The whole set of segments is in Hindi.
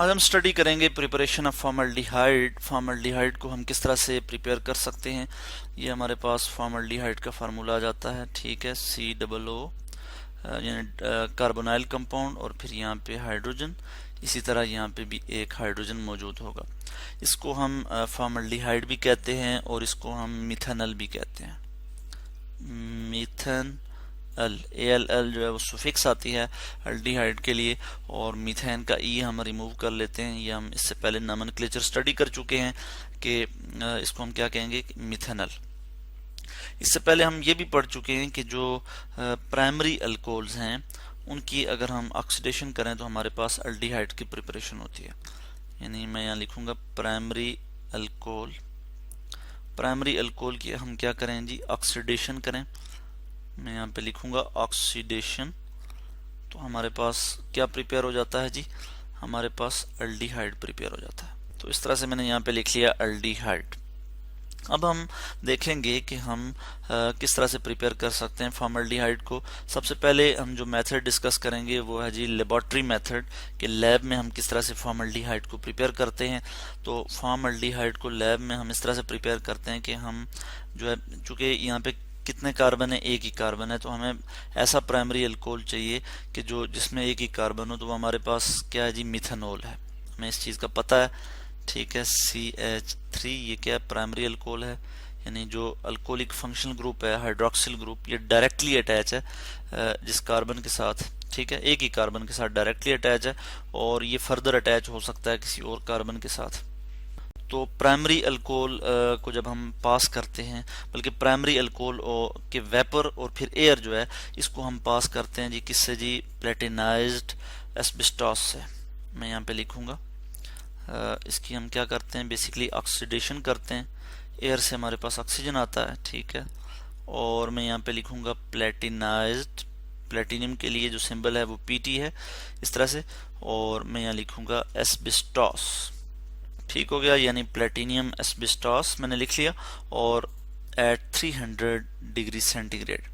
आज हम स्टडी करेंगे प्रिपरेशन ऑफ फॉर्मल्डिहाइड। फॉर्मल्डिहाइड को हम किस तरह से प्रिपेयर कर सकते हैं। ये हमारे पास फॉर्मल्डिहाइड का फार्मूला आ जाता है, ठीक है, सी डबल ओ यानी कार्बोनाइल कंपाउंड और फिर यहाँ पे हाइड्रोजन। इसी तरह यहाँ पे भी एक हाइड्रोजन मौजूद होगा। इसको हम फॉर्मल्डिहाइड भी कहते हैं और इसको हम मिथेनॉल भी कहते हैं। मिथेन एल एल एल जो है वो सुफिक्स आती है अल्डिहाइड के लिए, और मीथेन का ई हम रिमूव कर लेते हैं। ये हम इससे पहले नोमेनक्लेचर स्टडी कर चुके हैं कि इसको हम क्या कहेंगे, मिथेनॉल। इससे पहले हम ये भी पढ़ चुके हैं कि जो प्राइमरी अल्कोहल्स हैं उनकी अगर हम ऑक्सीडेशन करें तो हमारे पास अल्डिहाइड की प्रिपरेशन होती है। यानी मैं यहाँ लिखूंगा प्राइमरी अल्कोहल। प्राइमरी अल्कोहल की हम क्या करें जी, ऑक्सीडेशन करें। मैं यहाँ पे लिखूंगा ऑक्सीडेशन, तो हमारे पास क्या प्रिपेयर हो जाता है जी, हमारे पास अल्डिहाइड प्रिपेयर हो जाता है। तो इस तरह से मैंने यहाँ पे लिख लिया अल्डिहाइड। अब हम देखेंगे कि हम किस तरह से प्रिपेयर कर सकते हैं फॉर्मल्डिहाइड को। सबसे पहले हम जो मेथड डिस्कस करेंगे वो है जी लेबोरेटरी मेथड, कि लैब में हम किस तरह से फॉर्मल्डिहाइड को प्रिपेयर करते हैं। तो फॉर्मल्डिहाइड को लैब में हम इस तरह से प्रिपेयर करते हैं कि हम जो है, चूंकि यहाँ पे कितने कार्बन है, एक ही कार्बन है, तो हमें ऐसा प्राइमरी अल्कोहल चाहिए कि जो जिसमें एक ही कार्बन हो। तो वो हमारे पास क्या है जी, मिथेनॉल है। हमें इस चीज़ का पता है, ठीक है। CH3 ये क्या है, प्राइमरी अल्कोहल है। यानी जो अल्कोहलिक फंक्शनल ग्रुप है हाइड्रोक्सिल ग्रुप, ये डायरेक्टली अटैच है जिस कार्बन के साथ, ठीक है, एक ही कार्बन के साथ डायरेक्टली अटैच है, और ये फर्दर अटैच हो सकता है किसी और कार्बन के साथ। तो प्राइमरी अल्कोहल को जब हम पास करते हैं, बल्कि प्राइमरी अल्कोहल के वेपर और फिर एयर जो है, इसको हम पास करते हैं जी किससे जी, प्लेटिनाइज्ड एस्बेस्टॉस से। मैं यहाँ पे लिखूंगा इसकी हम क्या करते हैं, बेसिकली ऑक्सीडेशन करते हैं। एयर से हमारे पास ऑक्सीजन आता है, ठीक है, और मैं यहाँ पे लिखूंगा प्लेटिनाइज्ड। प्लेटिनियम के लिए जो सिंबल है वो Pt है, इस तरह से, और मैं यहाँ लिखूंगा एस्बेस्टॉस। ठीक हो गया, यानी प्लेटिनियम एस्बेस्टॉस मैंने लिख लिया, और एट 300 डिग्री सेंटीग्रेड।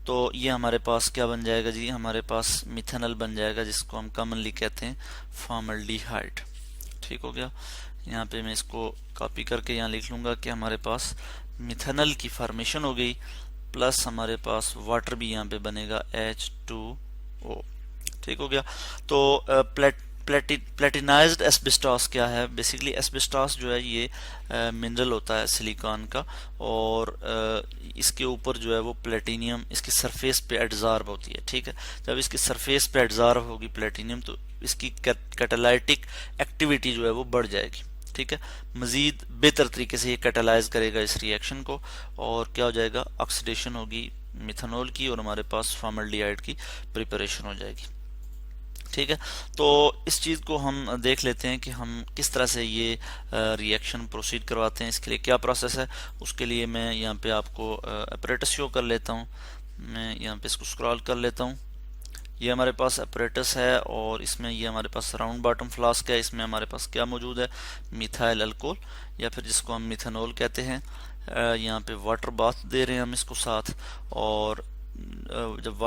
तो ये हमारे पास क्या बन जाएगा जी, हमारे पास मिथेनॉल बन जाएगा, जिसको हम कॉमनली कहते हैं फॉर्मल्डिहाइड। ठीक हो गया। यहाँ पे मैं इसको कॉपी करके यहाँ लिख लूंगा कि हमारे पास मिथेनॉल की फॉर्मेशन हो गई, प्लस हमारे पास वाटर भी यहाँ पे बनेगा H2O। ठीक हो गया। तो प्लेटिनाइज्ड एस्बेस्टॉस क्या है, बेसिकली एस्बेस्टॉस जो है ये मिनरल होता है सिलिकॉन का, और इसके ऊपर जो है वो प्लेटिनियम इसकी सरफेस पे एडजॉर्ब होती है। ठीक है, जब इसकी सरफेस पे एडजॉर्ब होगी प्लेटिनियम, तो इसकी कैटालाइटिक एक्टिविटी जो है वो बढ़ जाएगी। ठीक है, मजीद बेहतर तरीके से ये कैटालाइज करेगा इस रिएक्शन को, और क्या हो जाएगा, ऑक्सीडेशन होगी मिथेनॉल की, और हमारे पास फॉर्मल्डिहाइड की प्रिपरेशन हो जाएगी। ठीक है, तो इस चीज़ को हम देख लेते हैं कि हम किस तरह से ये रिएक्शन प्रोसीड करवाते हैं। इसके लिए क्या प्रोसेस है, उसके लिए मैं यहाँ पे आपको अपरेटस शो कर लेता हूँ। मैं यहाँ पे इसको स्क्रॉल कर लेता हूँ। ये हमारे पास अपरेटस है, और इसमें ये हमारे पास राउंड बॉटम फ्लास्क है। इसमें हमारे पास क्या मौजूद है, मिथाइल अल्कोहल, या फिर जिसको हम मिथेनॉल कहते हैं। यहाँ पे वाटर बाथ दे रहे हैं हम इसको साथ, और जब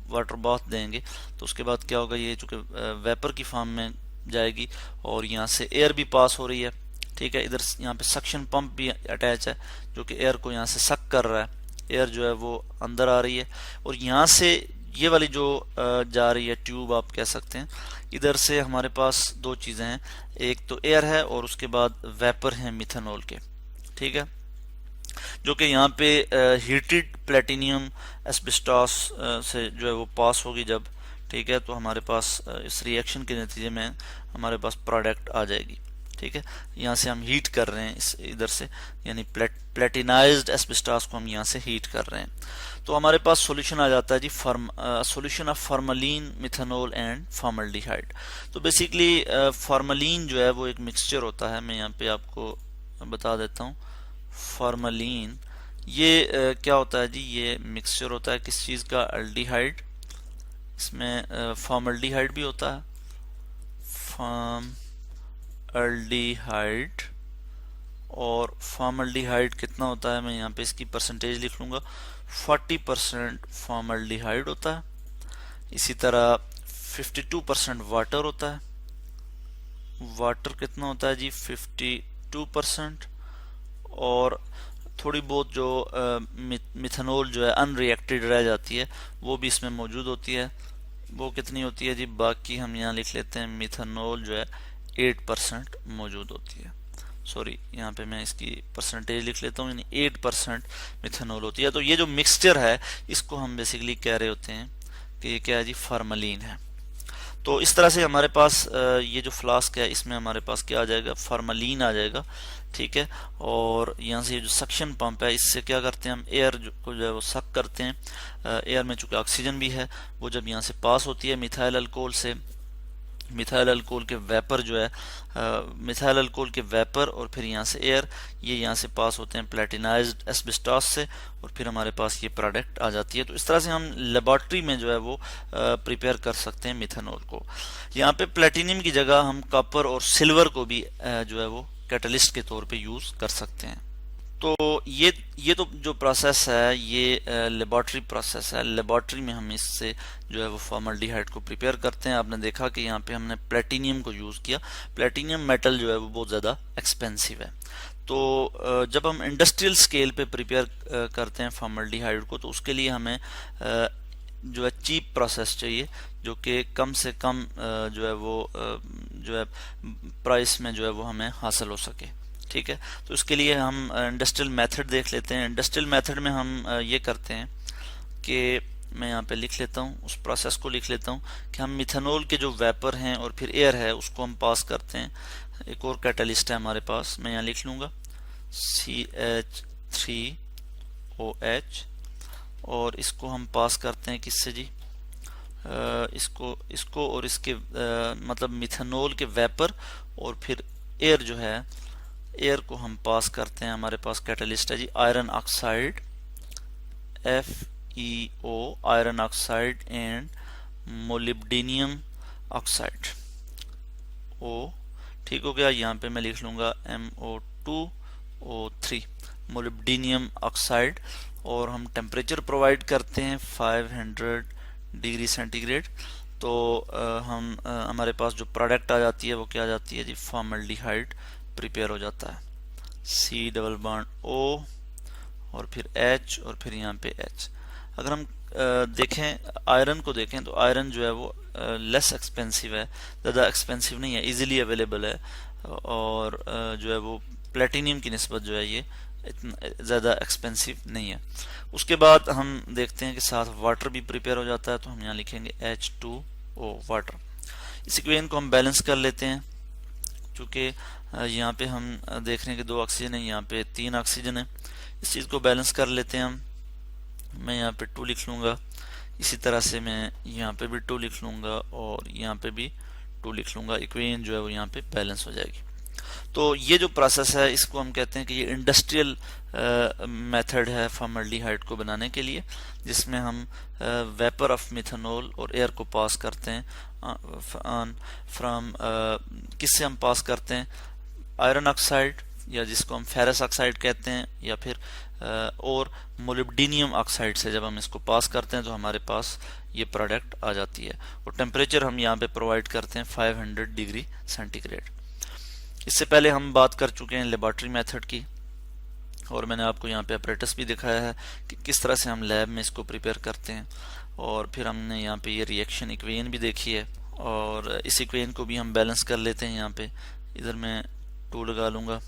वाटर बाथ देंगे तो उसके बाद क्या होगा, ये चूंकि वेपर की फॉर्म में जाएगी, और यहाँ से एयर भी पास हो रही है। ठीक है, इधर यहाँ पे सक्शन पंप भी अटैच है जो कि एयर को यहाँ से सक कर रहा है। एयर जो है वो अंदर आ रही है, और यहाँ से ये वाली जो जा रही है ट्यूब आप कह सकते हैं, इधर से हमारे पास दो चीज़ें हैं, एक तो एयर है और उसके बाद वेपर है मिथेनॉल के। ठीक है, जो कि यहाँ पे हीटेड प्लेटिनियम एस्बेस्टॉस से जो है वो पास होगी जब, ठीक है, तो हमारे पास इस रिएक्शन के नतीजे में हमारे पास प्रोडक्ट आ जाएगी। ठीक है, यहाँ से हम हीट कर रहे हैं इस इधर से, यानी प्लेटिनाइज्ड एस्बेस्टॉस को हम यहाँ से हीट कर रहे हैं। तो हमारे पास सॉल्यूशन आ जाता है जी solution of formalin, methanol and formaldehyde. तो बेसिकली फॉर्मलिन जो है वो एक मिक्सचर होता है, मैं यहाँ पे आपको बता देता हूँ। फॉर्मलिन ये क्या होता है जी, ये मिक्सचर होता है किस चीज़ का, अल्डिहाइड। इसमें फॉर्मल्डिहाइड भी होता है, फॉर्मल्डिहाइड, और फॉर्मल्डिहाइड कितना होता है, मैं यहाँ पे इसकी परसेंटेज लिख लूँगा, 40% फॉर्मल्डिहाइड होता है। इसी तरह 52% वाटर होता है, वाटर कितना होता है जी 52%, और थोड़ी बहुत जो मिथेनॉल जो है अनरिएक्टेड रह जाती है वो भी इसमें मौजूद होती है। वो कितनी होती है जी, बाकी हम यहाँ लिख लेते हैं मिथेनॉल जो है 8% मौजूद होती है। सॉरी, यहाँ पे मैं इसकी परसेंटेज लिख लेता हूँ, यानी 8% मिथेनॉल होती है। तो ये जो मिक्सचर है इसको हम बेसिकली कह रहे होते हैं कि ये क्या है जी, फार्मलीन है। तो इस तरह से हमारे पास ये जो फ्लास्क है इसमें हमारे पास क्या आ जाएगा, फार्मलीन आ जाएगा, ठीक है। और यहाँ से ये जो सक्शन पंप है इससे क्या करते हैं हम, एयर को जो है वो सक करते हैं। एयर में चूंकि ऑक्सीजन भी है, वो जब यहाँ से पास होती है मिथाइल अल्कोहल से, मिथाइल अल्कोहल के वेपर जो है, मिथाइल अल्कोहल के वेपर और फिर यहाँ से एयर, ये यहाँ से पास होते हैं प्लेटिनाइज्ड एस्बेस्टॉस से, और फिर हमारे पास ये प्रोडक्ट आ जाती है। तो इस तरह से हम लेबोरेटरी में जो है वो प्रिपेयर कर सकते हैं मिथेनॉल को। यहाँ पे प्लेटिनियम की जगह हम कॉपर और सिल्वर को भी जो है वो कैटलिस्ट के तौर पे यूज कर सकते हैं। तो ये तो जो प्रोसेस है ये लेबोरेटरी प्रोसेस है। लेबोरेटरी में हम इससे जो है वो फॉर्मल्डिहाइड को प्रिपेयर करते हैं। आपने देखा कि यहाँ पे हमने प्लेटिनियम को यूज़ किया। प्लेटिनियम मेटल जो है वो बहुत ज़्यादा एक्सपेंसिव है। तो जब हम इंडस्ट्रियल स्केल पे प्रिपेयर करते हैं फॉर्मल्डिहाइड को, तो उसके लिए हमें जो है चीप प्रोसेस चाहिए, जो कि कम से कम जो है वो जो है प्राइस में जो है वो हमें हासिल हो सके, ठीक है। तो इसके लिए हम इंडस्ट्रियल मेथड देख लेते हैं। इंडस्ट्रियल मेथड में हम ये करते हैं कि मैं यहाँ पे लिख लेता हूँ, उस प्रोसेस को लिख लेता हूँ कि हम मिथेनॉल के जो वेपर हैं और फिर एयर है उसको हम पास करते हैं। एक और कैटलिस्ट है हमारे पास, मैं यहाँ लिख लूँगा CH3OH, और इसको हम पास करते हैं किससे जी, इसको और इसके मतलब मिथेनॉल के वेपर और फिर एयर जो है, एयर को हम पास करते हैं। हमारे पास कैटलिस्ट है जी iron oxide, FeO, iron oxide and molybdenum oxide, O, ठीक हो गया। यहाँ पे मैं लिख लूँगा MO2O3, मोलिब्डेनियम ऑक्साइड, और हम टेम्परेचर प्रोवाइड करते हैं 500 डिग्री सेंटीग्रेड। तो हमारे पास जो प्रोडक्ट आ जाती है वो क्या आ जाती है जी, फॉर्मल्डिहाइड प्रिपेयर हो जाता है। C डबल बॉन्ड O और फिर H और फिर यहाँ पे H। अगर हम देखें आयरन को देखें तो आयरन जो है वो लेस एक्सपेंसिव है, ज़्यादा एक्सपेंसिव नहीं है, इजीली अवेलेबल है, और जो है वो प्लेटिनियम की निस्बत जो है ये इतना ज़्यादा एक्सपेंसिव नहीं है। उसके बाद हम देखते हैं कि साथ वाटर भी प्रिपेयर हो जाता है, तो हम यहाँ लिखेंगे H2O, वाटर। इस इक्वेशन को हम बैलेंस कर लेते हैं, चूँकि यहाँ पे हम देख रहे हैं कि 2 ऑक्सीजन है, यहाँ पे 3 ऑक्सीजन है। इस चीज़ को बैलेंस कर लेते हैं हम। मैं यहाँ पे 2 लिख लूँगा, इसी तरह से मैं यहाँ पे भी 2 लिख लूँगा और यहाँ पे भी 2 लिख लूँगा। इक्वेशन जो है वो यहाँ पे बैलेंस हो जाएगी। तो ये जो प्रोसेस है इसको हम कहते हैं कि ये इंडस्ट्रियल मेथड है फॉर्मल्डिहाइड को बनाने के लिए, जिसमें हम वेपर ऑफ मिथेनॉल और एयर को पास करते हैं फ्रॉम किससे हम पास करते हैं, आयरन ऑक्साइड, या जिसको हम फेरस ऑक्साइड कहते हैं, या फिर और मोलिब्डेनियम ऑक्साइड से जब हम इसको पास करते हैं तो हमारे पास ये प्रोडक्ट आ जाती है। और टेम्परेचर हम यहाँ पे प्रोवाइड करते हैं 500 डिग्री सेंटीग्रेड। इससे पहले हम बात कर चुके हैं लेबोरेटरी मेथड की, और मैंने आपको यहाँ पे अपरेटस भी दिखाया है कि किस तरह से हम लैब में इसको प्रिपेयर करते हैं। और फिर हमने यहाँ पे ये रिएक्शन इक्वेशन भी देखी है, और इस इक्वेशन को भी हम बैलेंस कर लेते हैं। यहाँ पे इधर मैं 2 लगा लूँगा,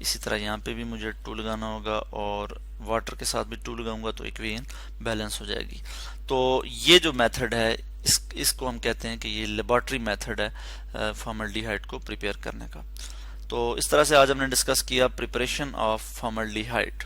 इसी तरह यहाँ पे भी मुझे 2 लगाना होगा, और वाटर के साथ भी 2 लगाऊंगा तो इक्वेशन बैलेंस हो जाएगी। तो ये जो मेथड है इसको हम कहते हैं कि ये लेबोरेटरी मेथड है फॉर्मल्डिहाइड को प्रिपेयर करने का। तो इस तरह से आज हमने डिस्कस किया प्रिपरेशन ऑफ फॉर्मल्डिहाइड।